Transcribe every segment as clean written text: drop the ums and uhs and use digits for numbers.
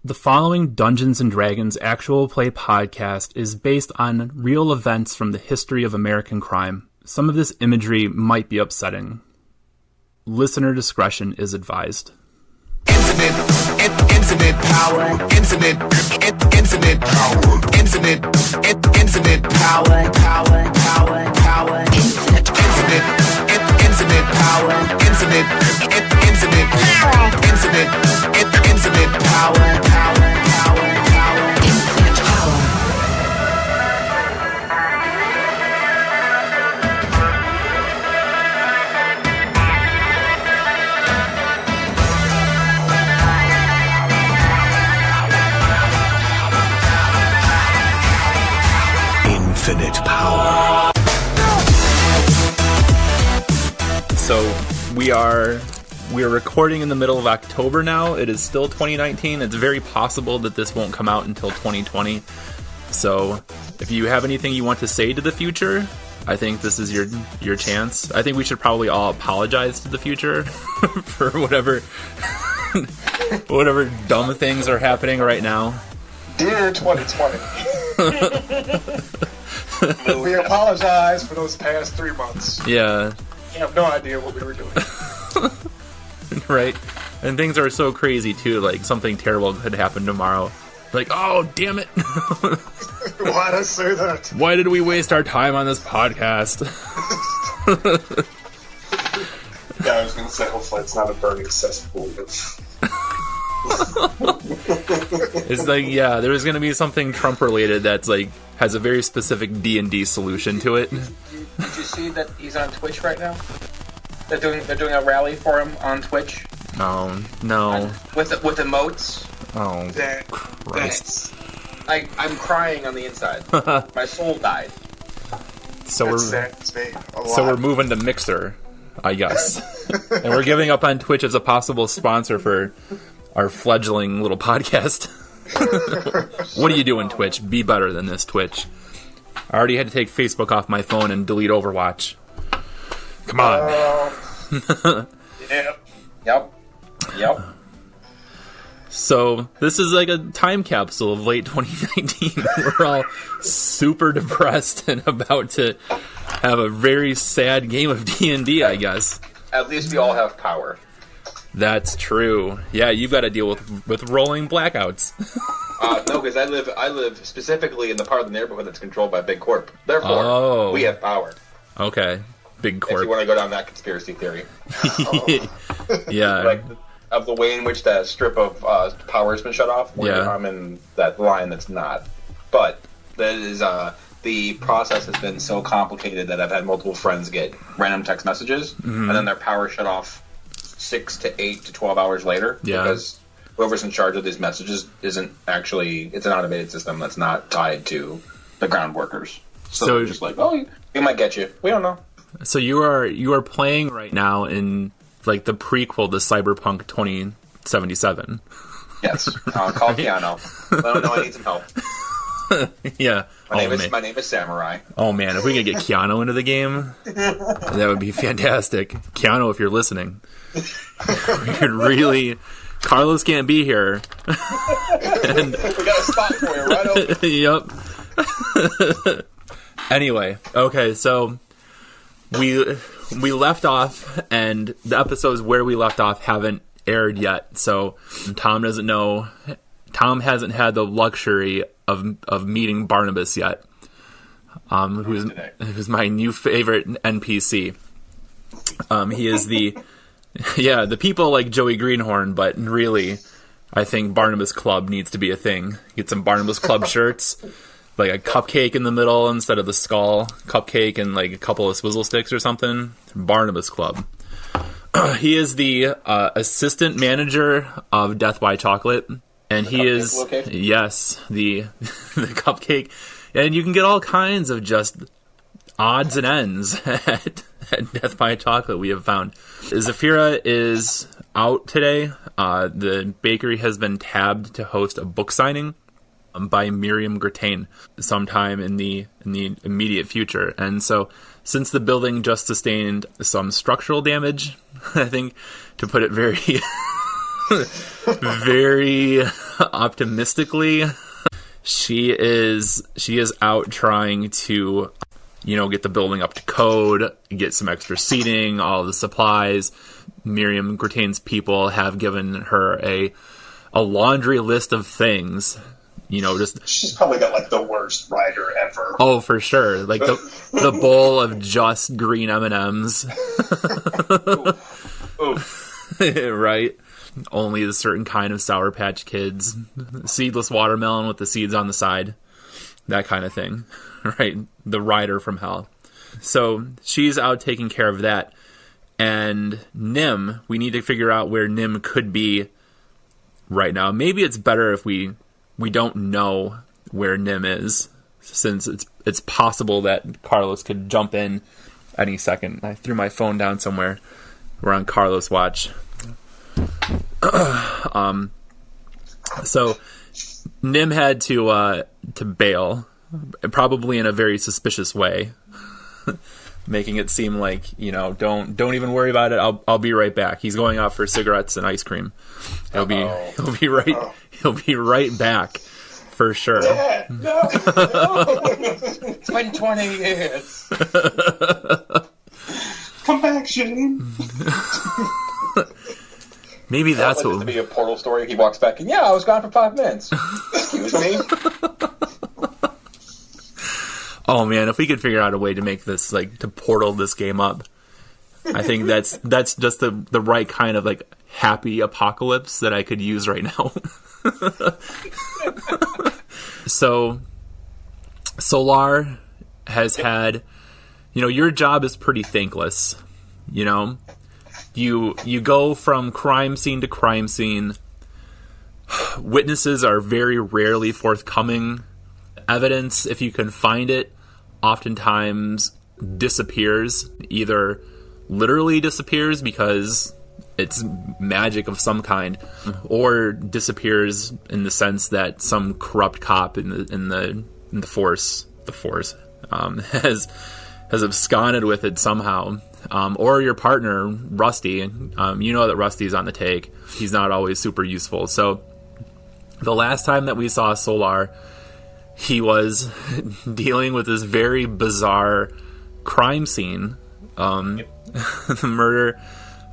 The following Dungeons & Dragons actual play podcast is based on real events from the history of American crime. Some of this imagery might be upsetting. Listener discretion is advised. Infinite power, infinite power, infinite power, infinite power, infinite power. Infinite power. So we are recording in the middle of October now. It is still 2019. It's very possible that this won't come out until 2020. So if you have anything you want to say to the future, I think this is your chance. I think we should probably all apologize to the future for whatever dumb things are happening right now. Dear 2020. We apologize for those past 3 months. Yeah. We have no idea what we were doing. Right. And things are so crazy, too. Like, something terrible could happen tomorrow. Like, oh, damn it. Why did I say that? Why did we waste our time on this podcast? Yeah, I was going to say, hopefully it's not a burning cesspool. It's like, yeah, there's going to be something Trump-related that's, like, has a very specific D&D solution to it. Did you see that he's on Twitch right now? They're doing a rally for him on Twitch. Oh, no. With emotes. Oh, Christ. I'm crying on the inside. My soul died. So we're we're moving to Mixer, I guess. And we're giving up on Twitch as a possible sponsor for our fledgling little podcast. What are you doing, Twitch? Be better than this, Twitch. I already had to take Facebook off my phone and delete Overwatch. Come on. Yep. So, this is like a time capsule of late 2019. We're all super depressed and about to have a very sad game of D&D, I guess. At least we all have power. That's true. Yeah, you've got to deal with rolling blackouts. No, because I live specifically in the part of the neighborhood that's controlled by Big Corp. Therefore, we have power. Okay, Big Corp. If you want to go down that conspiracy theory. Yeah. Like, of the way in which that strip of power has been shut off, I'm in that line that's not. But that is, the process has been so complicated that I've had multiple friends get random text messages, and then their power shut off 6 to 8 to 12 hours later, because whoever's in charge of these messages isn't actually, it's an automated system that's not tied to the ground workers. So they're just like, oh, we might get you. We don't know. So you are playing right now in like the prequel to Cyberpunk 2077. Yes, call Keanu. Let him know I need some help. Yeah. My name is Samurai. Oh man, if we could get Keanu into the game, that would be fantastic. Keanu, if you're listening, we could really. Carlos can't be here. And we got a spot for you right over. Yep. Anyway, okay, so we left off, and the episodes where we left off haven't aired yet. So Tom doesn't know. Tom hasn't had the luxury of meeting Barnabas yet, who's my new favorite NPC. He is the people like Joey Greenhorn, but really, I think Barnabas Club needs to be a thing. Get some Barnabas Club shirts, like a cupcake in the middle instead of the skull cupcake, and like a couple of swizzle sticks or something. Barnabas Club. He is the assistant manager of Death by Chocolate. And he is, yes, the cupcake. And you can get all kinds of just odds and ends at Death by Chocolate, we have found. Zafira is out today. The bakery has been tabbed to host a book signing by Miriam Grattain sometime in the immediate future. And so, since the building just sustained some structural damage, I think, to put it very... very optimistically, she is out trying to, get the building up to code, get some extra seating, all the supplies. Miriam Gratain's people have given her a laundry list of things. She's probably got like the worst rider ever. Oh, for sure. Like the bowl of just green M&Ms. Right? Only a certain kind of Sour Patch Kids. Seedless watermelon with the seeds on the side. That kind of thing. Right? The rider from hell. So she's out taking care of that. And Nim, we need to figure out where Nim could be right now. Maybe it's better if we don't know where Nim is, since it's possible that Carlos could jump in any second. I threw my phone down somewhere. We're on Carlos watch. So Nim had to bail, probably in a very suspicious way, making it seem like, don't even worry about it. I'll be right back. He's going out for cigarettes and ice cream. He'll be right back for sure. Yeah, no. It's been 20 years. Come back, Shane. Maybe that's what. To be a portal story. He walks back and I was gone for 5 minutes. Excuse me. Oh man, if we could figure out a way to make this, to portal this game up, I think that's just the right kind of happy apocalypse that I could use right now. So Solar has had, your job is pretty thankless. You go from crime scene to crime scene. Witnesses are very rarely forthcoming. Evidence, if you can find it, oftentimes disappears. Either literally disappears because it's magic of some kind, or disappears in the sense that some corrupt cop in the force has absconded with it somehow. Or your partner, Rusty. That Rusty's on the take. He's not always super useful. So the last time that we saw Solar, he was dealing with this very bizarre crime scene. The murder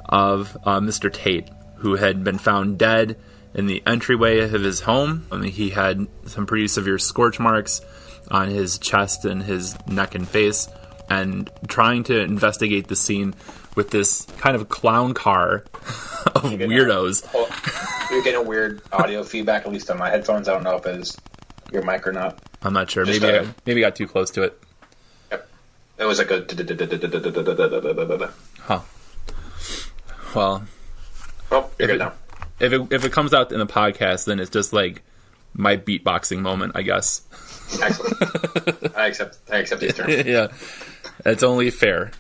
of Mr. Tate, who had been found dead in the entryway of his home. He had some pretty severe scorch marks on his chest and his neck and face. And trying to investigate the scene with this kind of clown car of weirdos. You're getting weird audio feedback, at least on my headphones. I don't know if it's your mic or not. I'm not sure. Maybe I got too close to it. Yep. It was a good... Huh. Well... Oh, you're good now. If it comes out in the podcast, then it's just my beatboxing moment, I guess. Excellent. I accept these terms. Yeah. It's only fair,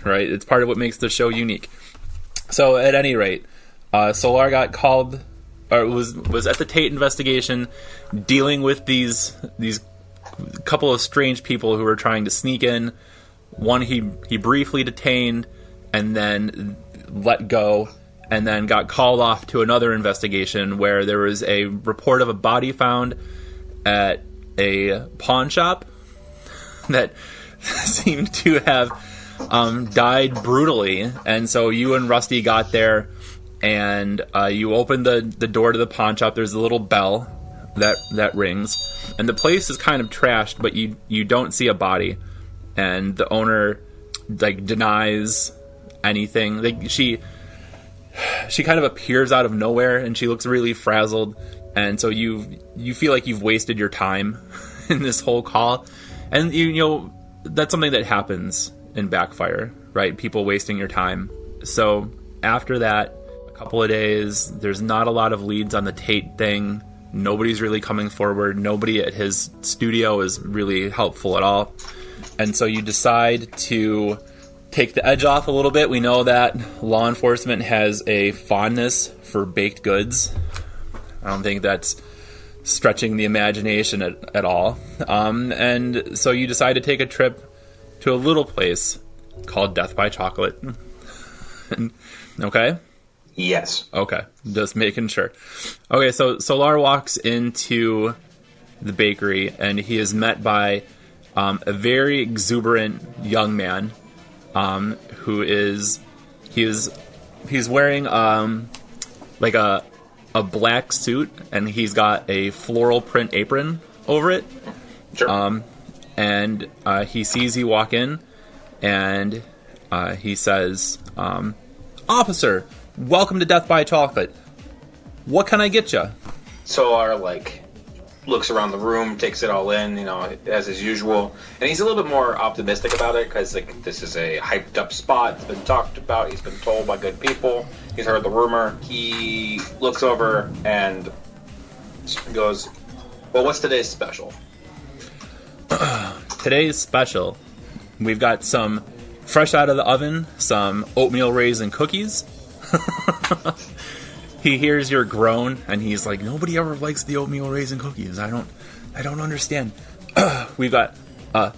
right? It's part of what makes the show unique. So, at any rate, Solar got called, or was at the Tate investigation, dealing with these couple of strange people who were trying to sneak in. One he briefly detained, and then let go, and then got called off to another investigation where there was a report of a body found at a pawn shop that seemed to have died brutally. And so you and Rusty got there, and you opened the door to the pawn shop. There's a little bell that rings, and the place is kind of trashed, but you don't see a body, and the owner denies anything. She kind of appears out of nowhere, and she looks really frazzled, and so you feel like you've wasted your time in this whole call. And that's something that happens in Backfire, right? People wasting your time. So after that, a couple of days, there's not a lot of leads on the Tate thing. Nobody's really coming forward. Nobody at his studio is really helpful at all. And so you decide to take the edge off a little bit. We know that law enforcement has a fondness for baked goods. I don't think that's stretching the imagination at all. And so you decide to take a trip to a little place called Death by Chocolate. Okay? Yes. Okay, just making sure. Okay, so Solar walks into the bakery, and he is met by a very exuberant young man who is he's wearing like a black suit, and he's got a floral print apron over it. Sure. And he sees you walk in, and he says, "Officer, welcome to Death by Chocolate. What can I get you?" Solar, looks around the room, takes it all in, as is usual. And he's a little bit more optimistic about it because, this is a hyped up spot. It's been talked about. He's been told by good people. He's heard the rumor. He looks over and goes, "Well, what's today's special?" Today's special, we've got some fresh out of the oven, some oatmeal raisin cookies. He hears your groan, and he's like, "Nobody ever likes the oatmeal raisin cookies. I don't understand." We've got a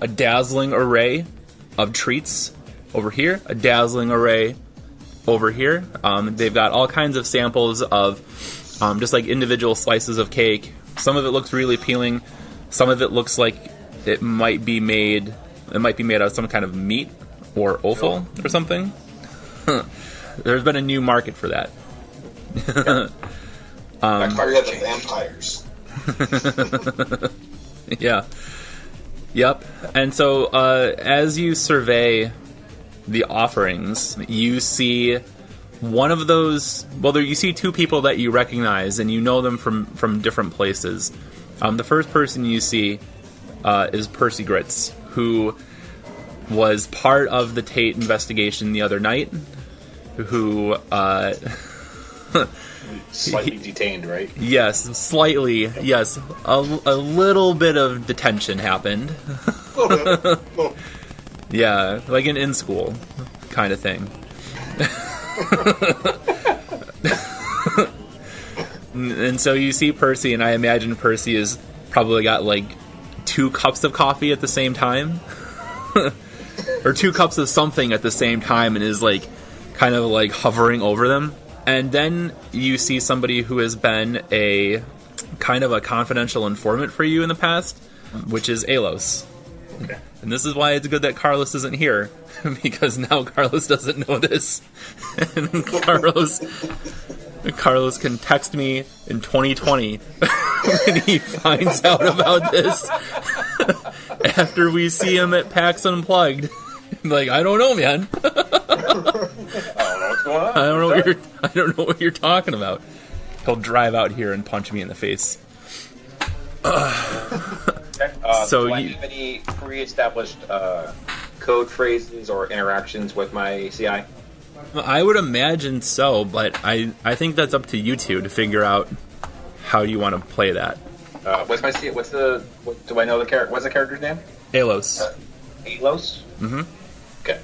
dazzling array of treats over here, a dazzling array over here. They've got all kinds of samples of just individual slices of cake. Some of it looks really appealing. Some of it looks like it might be made out of some kind of meat or offal or something. There's been a new market for that. I got the vampires. Yeah. Yep. And so as you survey the offerings, you see one of those. Well, you see two people that you recognize, and you know them from different places. The first person you see is Percy Grits, who was part of the Tate investigation the other night. Who Slightly detained, right? Yes, slightly. Yes, a little bit of detention happened. Yeah, like an in school kind of thing. And so you see Percy, and I imagine Percy has probably got 2 cups of coffee at the same time, or 2 cups of something at the same time, and is kind of hovering over them. And then you see somebody who has been a kind of a confidential informant for you in the past, which is Alos. Okay. And this is why it's good that Carlos isn't here, because now Carlos doesn't know this. And Carlos can text me in 2020 when he finds out about this after we see him at PAX Unplugged. I don't know, man. I don't know what you're talking about. He'll drive out here and punch me in the face. Okay. So do I have any pre-established code phrases or interactions with my CI? I would imagine so, but I think that's up to you two to figure out how you want to play that. What's my CI? Do I know the character? What's the character's name? Alos. Alos? Mm-hmm. Okay.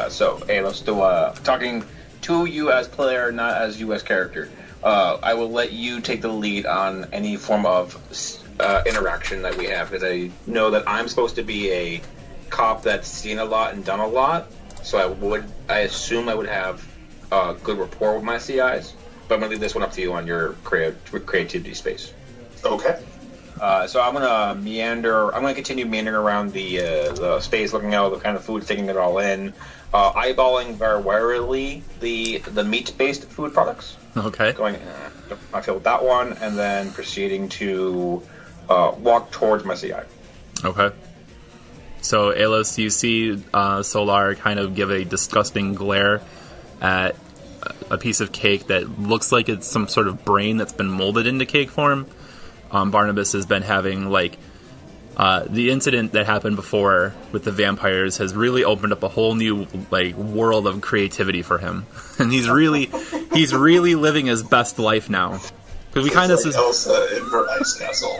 So Alos, talking to you as player, not as you as character. I will let you take the lead on any form of interaction that we have, because I know that I'm supposed to be a cop that's seen a lot and done a lot. So I assume I would have a good rapport with my CIs. But I'm gonna leave this one up to you on your creativity space. Okay. So I'm gonna meander. I'm gonna continue meandering around the space, looking at all the kind of food, taking it all in, eyeballing very warily the meat-based food products. Okay. Going, I feel that one, and then proceeding to walk towards my CI. Okay. So, Alos, you see Solar kind of give a disgusting glare at a piece of cake that looks like it's some sort of brain that's been molded into cake form. Barnabas has been having, the incident that happened before with the vampires has really opened up a whole new, world of creativity for him. And he's really living his best life now. Because we kind of... Elsa in her ice castle.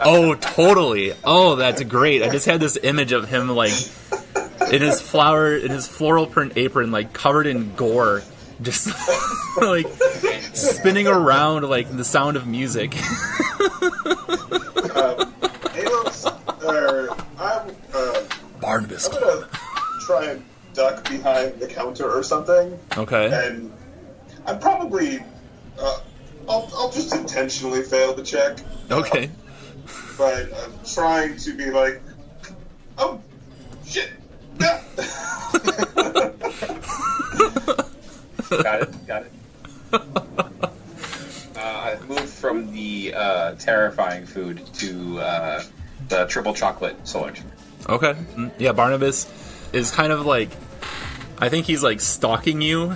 Oh, totally. Oh, that's great. I just had this image of him, in his floral print apron, covered in gore, just, spinning around, the sound of music. Alos, Barnabas. I'm gonna try and duck behind the counter or something. Okay. And I'm probably, I'll just intentionally fail the check. Okay. But I'm trying to be like, oh, shit. Ah. Got it. I've moved from the terrifying food to the triple chocolate selection. Okay. Yeah, Barnabas is kind of like, I think he's like stalking you,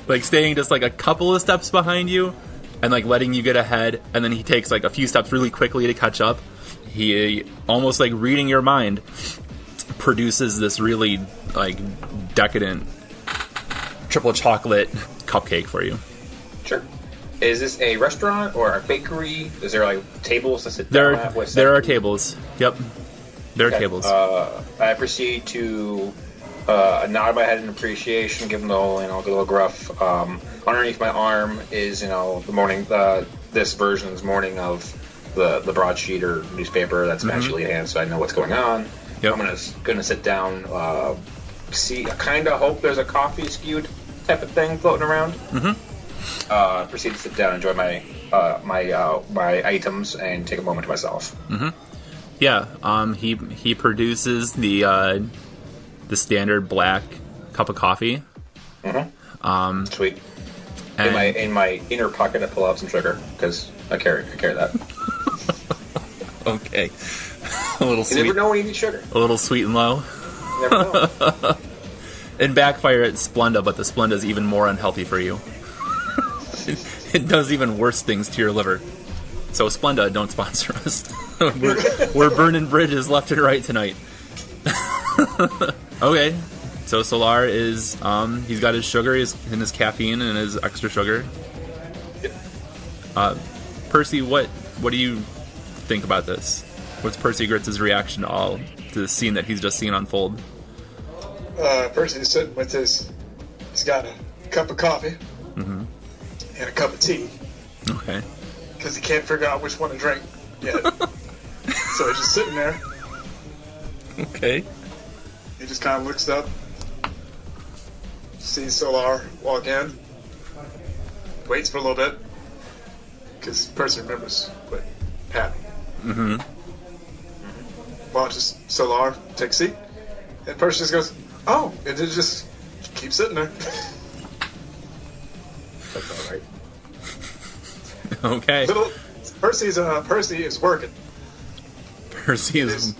like staying just like a couple of steps behind you and like letting you get ahead, and then he takes like a few steps really quickly to catch up. He almost like reading your mind produces this really like decadent triple chocolate cupcake for you. Sure. Is this a restaurant or a bakery? Is there like tables to sit down at? There are tables. Yep. There are tables. I proceed to nod my head in appreciation, give him the whole, the little gruff. Underneath my arm is, the morning, this version's morning of the broadsheet or newspaper that's magically in hand, so I know what's going on. Yep. I'm gonna sit down, see, I kind of hope there's a coffee skewed type of thing floating around. Proceed to sit down, enjoy my my items, and take a moment to myself. Yeah. He produces the standard black cup of coffee. Sweet. And In my inner pocket, I pull out some sugar because I carry that. okay. A little You sweet. never know when you need sugar. A little sweet and low. You never know. And backfire at Splenda, but the Splenda is even more unhealthy for you. It does even worse things to your liver. So Splenda, don't sponsor us. we're burning bridges left and right tonight. Okay. So Solar is, he's got his sugar, and his caffeine, and his extra sugar. Percy, what do you think about this? What's Percy Gritz's reaction to the scene that he's just seen unfold? Percy's sitting with he's got a cup of coffee and a cup of tea. Okay. Because he can't figure out which one to drink yet. So he's just sitting there. Okay. He just kind of looks up, sees Solar walk in, waits for a little bit, because Percy remembers what happened. Watches Solar take a seat, and Percy just goes, oh, and it just keeps sitting there. That's all right. Okay. Percy is working. Percy's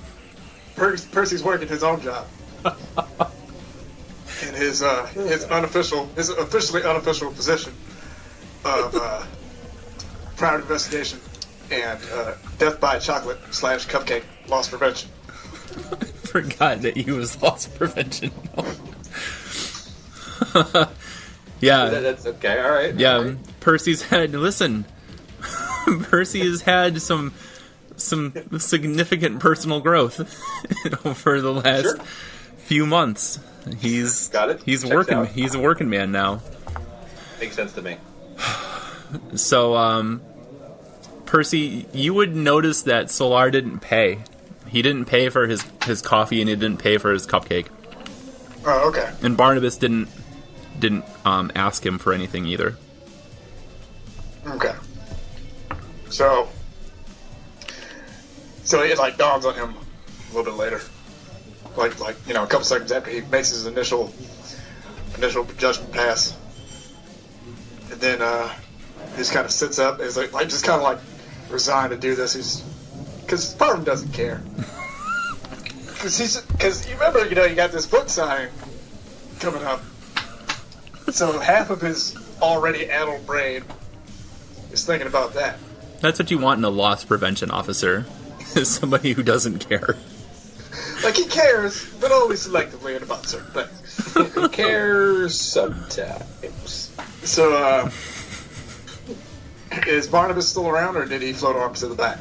working his own job. In his officially unofficial position of private investigation and death by chocolate / cupcake loss prevention. I forgot that he was loss prevention. Yeah. That's okay. All right. Yeah. All right. Percy has had some significant personal growth over the last few months. He's Got it. He's Checks working. out. He's a working man now. Makes sense to me. So, Percy, you would notice that Solar didn't pay. He didn't pay for his coffee, and he didn't pay for his cupcake. Oh, okay. And Barnabas didn't ask him for anything either. Okay. So it like dawns on him a little bit later. Like a couple seconds after he makes his initial judgment pass. And then he just kind of sits up and is like just kind of like resigned to do this. Because part of him doesn't care. Because you remember, you got this book signing coming up. So half of his already addled brain is thinking about that. That's what you want in a loss prevention officer, is somebody who doesn't care. Like, he cares, but only selectively and about certain things. He cares sometimes. So, is Barnabas still around, or did he float off to the back?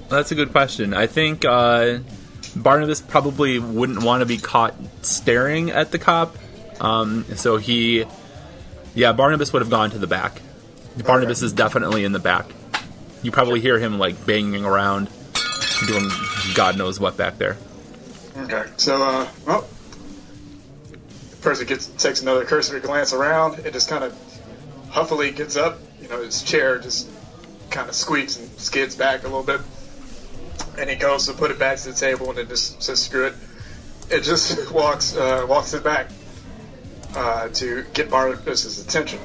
That's a good question. I think Barnabas probably wouldn't want to be caught staring at the cop. So Barnabas would have gone to the back. Barnabas is definitely in the back. You probably hear him like banging around, doing God knows what back there. Okay, so Percy takes another cursory glance around and just kind of huffily gets up. His chair just kind of squeaks and skids back a little bit. And he goes to put it back to the table and then just says, screw it. It just walks it back to get Barnabas' attention.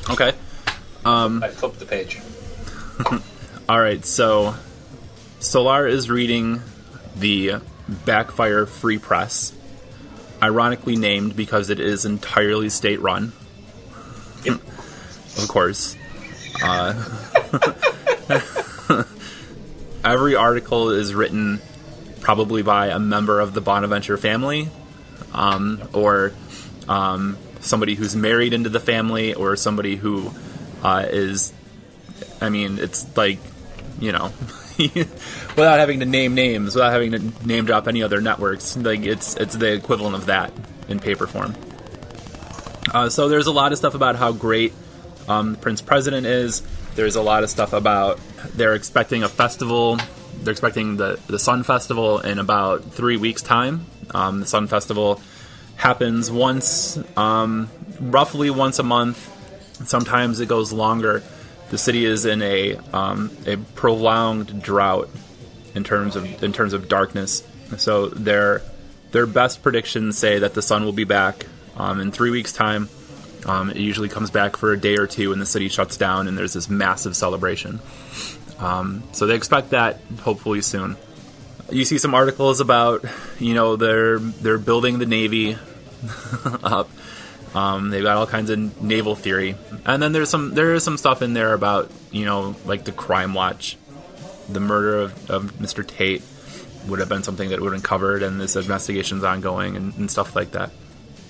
Okay. I flipped the page. All right, so Solar is reading the Backfire Free Press, ironically named because it is entirely state-run. Yep. Of course. Every article is written probably by a member of the Bonaventure family, or somebody who's married into the family, or somebody who is, it's like, without having to name names, without having to name drop any other networks, like it's the equivalent of that in paper form. So there's a lot of stuff about how great Prince President is. There's a lot of stuff about they're expecting a festival. They're expecting the Sun Festival in about 3 weeks' time. The Sun Festival happens roughly once a month. Sometimes it goes longer. The city is in a prolonged drought in terms of darkness. So their best predictions say that the sun will be back in 3 weeks' time. It usually comes back for a day or two, and the city shuts down, and there's this massive celebration. So they expect that hopefully soon. You see some articles about, they're building the Navy up. They've got all kinds of naval theory, and then there is some stuff in there about like the Crime Watch, the murder of Mr. Tate would have been something that would have been covered, and this investigation's ongoing and stuff like that.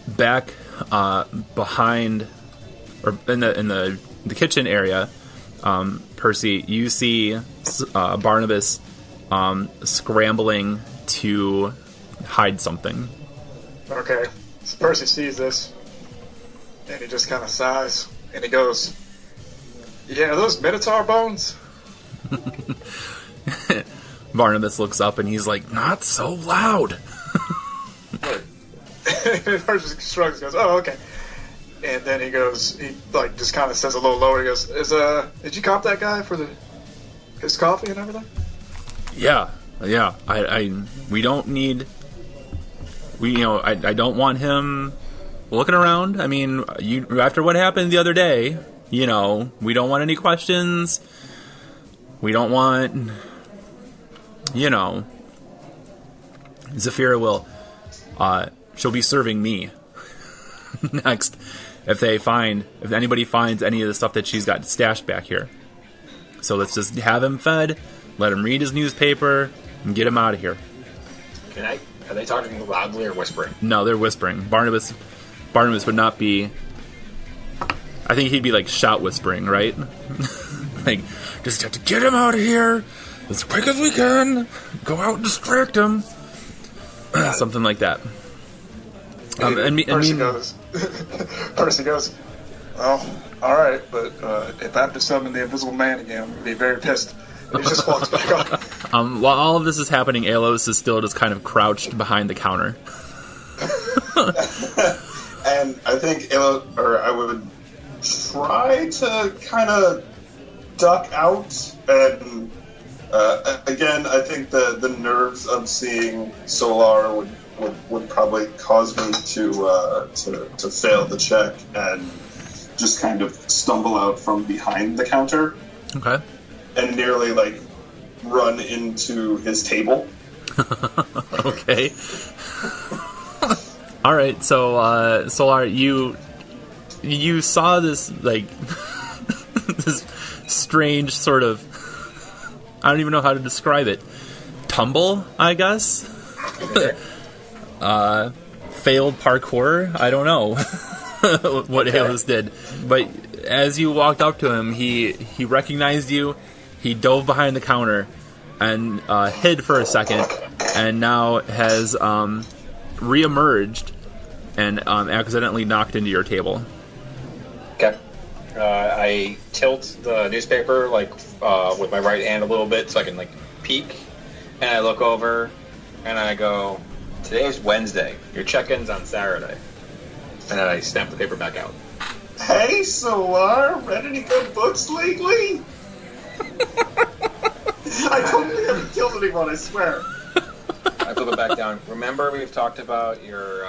Back behind, or in the kitchen area, Percy, you see Barnabas scrambling to hide something. Okay, so Percy sees this, and he just kind of sighs, and he goes, "Yeah, are those Minotaur bones?" Barnabas looks up, and he's like, "Not so loud." Percy shrugs, goes, "Oh, okay." And then he just kind of says a little lower. He goes, "Did you comp that guy for his coffee and everything?" Yeah. We don't need. I don't want him looking around. After what happened the other day, we don't want any questions. We don't want, Zafira will, she'll be serving me next if anybody finds any of the stuff that she's got stashed back here. So let's just have him fed, let him read his newspaper, and get him out of here. Are they talking loudly or whispering? No, they're whispering. Barnabas would not be. I think he'd be like shout whispering, right? Like, just have to get him out of here as quick as we can. Go out and distract him. Something like that. Percy goes, "Well, all right, but if I have to summon the Invisible Man again, I'm going to be very pissed." And he just walks back on. While all of this is happening, Alos is still just kind of crouched behind the counter. And I think I would try to kind of duck out, and again, I think the nerves of seeing Solar would probably cause me to fail the check and just kind of stumble out from behind the counter. Okay. And nearly run into his table. Okay. All right, so Solar, you saw this this strange sort of, I don't even know how to describe it, tumble, I guess. Failed parkour. I don't know what Halos did, but as you walked up to him, he recognized you. He dove behind the counter and hid for a second, and now has reemerged and accidentally knocked into your table. Okay. I tilt the newspaper with my right hand a little bit so I can peek, and I look over and I go, Today's Wednesday. Your check-in's on Saturday. And then I snap the paper back out. Hey, Solar, read any good books lately? I totally haven't killed anyone, I swear. I flip it back down. Remember, we've talked about your.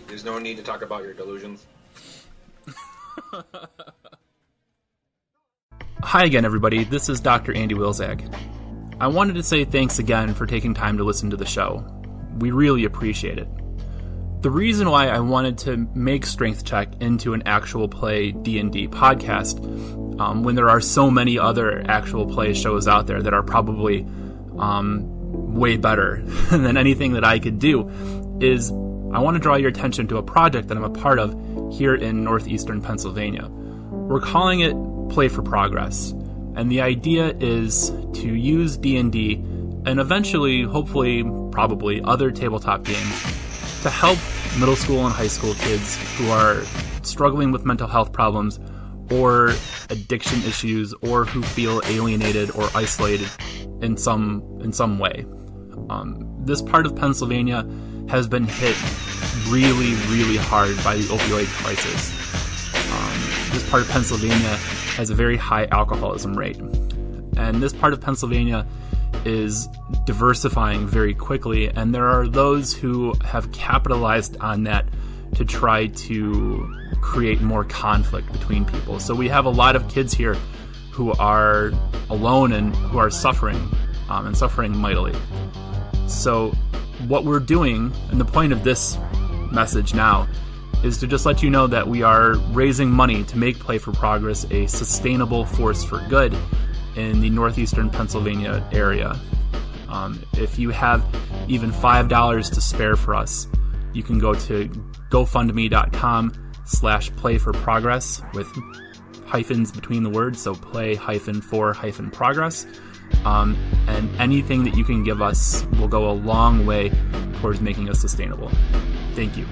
There's no need to talk about your delusions. Hi again, everybody. This is Dr. Andy Wilczak. I wanted to say thanks again for taking time to listen to the show. We really appreciate it. The reason why I wanted to make Strength Check into an actual play D&D podcast, when there are so many other actual play shows out there that are probably way better than anything that I could do, is I want to draw your attention to a project that I'm a part of here in northeastern Pennsylvania. We're calling it Play for Progress, and the idea is to use D&D and eventually, hopefully, probably other tabletop games to help middle school and high school kids who are struggling with mental health problems or addiction issues, or who feel alienated or isolated in some way. This part of Pennsylvania has been hit really, really hard by the opioid crisis. This part of Pennsylvania has a very high alcoholism rate. And this part of Pennsylvania is diversifying very quickly, and there are those who have capitalized on that to try to create more conflict between people. So we have a lot of kids here who are alone and who are suffering, and suffering mightily. So what we're doing, and the point of this message now, is to just let you know that we are raising money to make Play for Progress a sustainable force for good in the northeastern Pennsylvania area. If you have even $5 to spare for us, you can go to GoFundMe.com/playforprogress with hyphens between the words, so play-for-progress. And anything that you can give us will go a long way towards making us sustainable. Thank you.